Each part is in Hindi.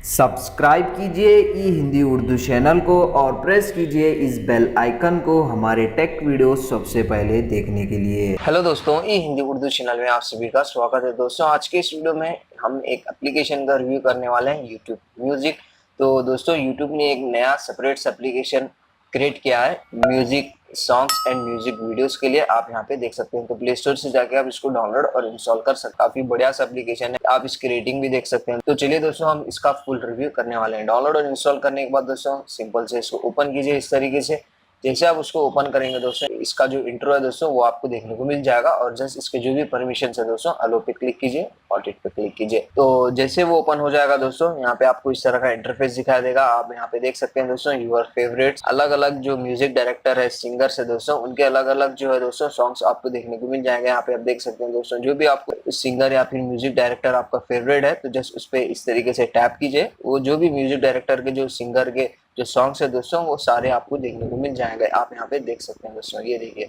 सब्सक्राइब कीजिए ई हिंदी उर्दू चैनल को और प्रेस कीजिए इस बेल आइकन को हमारे टेक वीडियो सबसे पहले देखने के लिए। हेलो दोस्तों, ई हिंदी उर्दू चैनल में आप सभी का स्वागत है। दोस्तों, आज के इस वीडियो में हम एक एप्लीकेशन का रिव्यू करने वाले हैं, YouTube म्यूजिक। तो दोस्तों, YouTube ने एक नया सेपरेट एप्लीकेशन क्रिएट किया है music songs and music videos के लिए। आप यहाँ पे देख सकते हैं। तो प्ले स्टोर से जाके आप इसको डाउनलोड और इंस्टॉल कर सकते हैं। काफी बढ़िया सा एप्लीकेशन है, आप इसकी रेटिंग भी देख सकते हैं। तो चलिए दोस्तों, हम इसका फुल रिव्यू करने वाले हैं। डाउनलोड और इंस्टॉल करने के बाद दोस्तों सिंपल से इसको ओपन कीजिए इस तरीके से। जैसे आप उसको ओपन करेंगे दोस्तों, इसका जो इंट्रो है दोस्तों वो आपको देखने को मिल जाएगा। और जस्ट इसके जो भी परमिशन है दोस्तों, अलो पे क्लिक कीजिए और इट पे क्लिक कीजिए। तो जैसे वो ओपन हो जाएगा दोस्तों, यहाँ पे आपको इस तरह का इंटरफेस दिखाई देगा। आप यहाँ पे देख सकते हैं दोस्तों, यूर फेवरेट्स, अलग अलग जो म्यूजिक डायरेक्टर है, सिंगर्स है दोस्तों, उनके अलग अलग जो है दोस्तों सॉन्ग्स आपको देखने को मिल जाएंगे। यहाँ पे आप देख सकते हैं दोस्तों, जो भी आपको सिंगर या फिर म्यूजिक डायरेक्टर आपका फेवरेट है, तो जस्ट उस पे इस तरीके से टैप कीजिए। वो जो भी म्यूजिक डायरेक्टर के, जो सिंगर के जो सॉन्ग्स है दोस्तों, वो सारे आपको देखने को मिल जाएंगे। आप यहाँ पे देख सकते हैं दोस्तों, ये देखिए,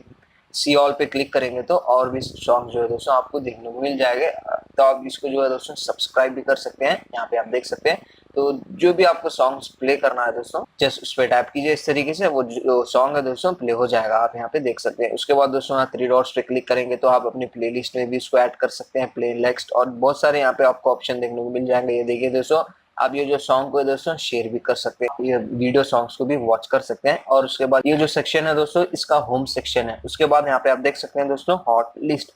सी ऑल पे क्लिक करेंगे तो और भी सॉन्ग जो है दोस्तों आपको देखने को मिल जाएंगे। तो आप इसको जो है दोस्तों सब्सक्राइब भी कर सकते हैं। यहाँ पे आप देख सकते हैं। तो जो भी आपको सॉन्ग्स प्ले करना है दोस्तों, जस्ट उस पर टैप कीजिए इस तरीके से, वो जो सॉन्ग है दोस्तों प्ले हो जाएगा। आप यहाँ पे देख सकते हैं। उसके बाद दोस्तों यहाँ 3 डॉट्स पे क्लिक करेंगे तो आप अपनी प्लेलिस्ट में भी इसको ऐड कर सकते हैं, प्ले लिस्ट, और बहुत सारे यहाँ पे आपको ऑप्शन देखने को मिल जाएंगे। ये देखिए दोस्तों, आप ये जो सॉन्ग को दोस्तों शेयर भी कर सकते हैं, ये वीडियो सॉन्ग्स को भी वॉच कर सकते हैं। और उसके बाद ये जो सेक्शन है दोस्तों, इसका होम सेक्शन है। उसके बाद यहाँ पे आप देख सकते हैं दोस्तों हॉट लिस्ट।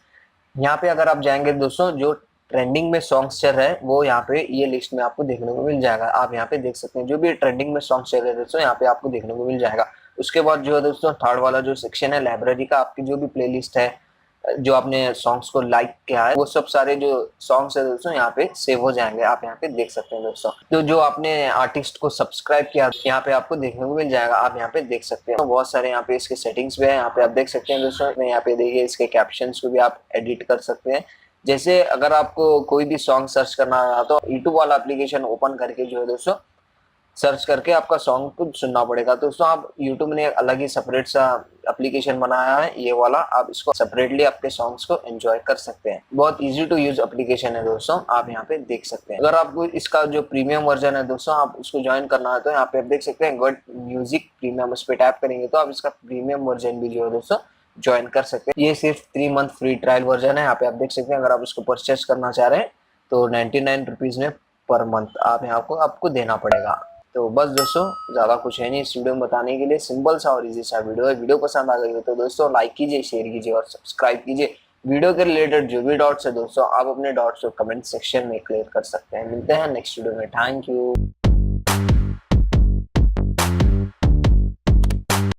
यहाँ पे अगर आप जाएंगे दोस्तों, जो ट्रेंडिंग में सॉन्ग्स चल रहे हैं वो यहाँ पे ये लिस्ट में आपको देखने को मिल जाएगा। आप यहाँ पे देख सकते हैं, जो भी ट्रेंडिंग में सॉन्ग चल रहे हैं दोस्तों, यहाँ पे आपको देखने को मिल जाएगा। उसके बाद जो है दोस्तों थर्ड वाला जो सेक्शन है, लाइब्रेरी का, आपकी जो भी प्लेलिस्ट है, जो आपने सॉन्ग्स को लाइक किया है, वो सब सारे जो सॉन्ग्स है दोस्तों यहाँ पे सेव हो जाएंगे। आप यहाँ पे देख सकते हैं दोस्तों। तो जो आपने आर्टिस्ट को सब्सक्राइब किया, यहाँ पे आपको देखने को मिल जाएगा। आप यहाँ पे देख सकते हैं। बहुत सारे यहाँ पे इसके सेटिंग्स भी है। यहाँ पे आप देख सकते हैं दोस्तों, यहाँ पे देखिए, इसके कैप्शंस को भी आप एडिट कर सकते हैं। जैसे अगर आपको कोई भी सॉन्ग सर्च करना है तो यूट्यूब वाला एप्लीकेशन ओपन करके जो है दोस्तों सर्च करके आपका सॉन्ग को सुनना पड़ेगा। तो दोस्तों, आप YouTube ने एक अलग ही सेपरेट सा एप्लीकेशन बनाया है, ये वाला। आप इसको सेपरेटली आपके सॉन्ग्स को एंजॉय कर सकते हैं। बहुत इजी टू यूज एप्लीकेशन है दोस्तों, आप यहाँ पे देख सकते हैं। अगर आपको इसका जो प्रीमियम वर्जन है दोस्तों, आप उसको ज्वाइन करना है तो यहाँ पे आप देख सकते हैं गॉट म्यूजिक प्रीमियम, उस पर टैप करेंगे तो आप इसका प्रीमियम वर्जन भी जो है दोस्तों ज्वाइन कर सकते हैं। ये सिर्फ 3 मंथ फ्री ट्रायल वर्जन है। यहाँ पे आप देख सकते हैं। अगर आप इसको परचेस करना चाह रहे हैं तो 99 रुपीज में पर मंथ आप यहाँ को आपको देना पड़ेगा। तो बस दोस्तों, ज्यादा कुछ है नहीं इस वीडियो में बताने के लिए। सिंपल सा और इजी सा वीडियो है। वीडियो पसंद आ गई हो तो दोस्तों लाइक कीजिए, शेयर कीजिए और सब्सक्राइब कीजिए। वीडियो के रिलेटेड जो भी डाउट्स है दोस्तों, आप अपने डाउट्स को कमेंट सेक्शन में क्लियर कर सकते हैं। मिलते हैं नेक्स्ट वीडियो में। Thank you.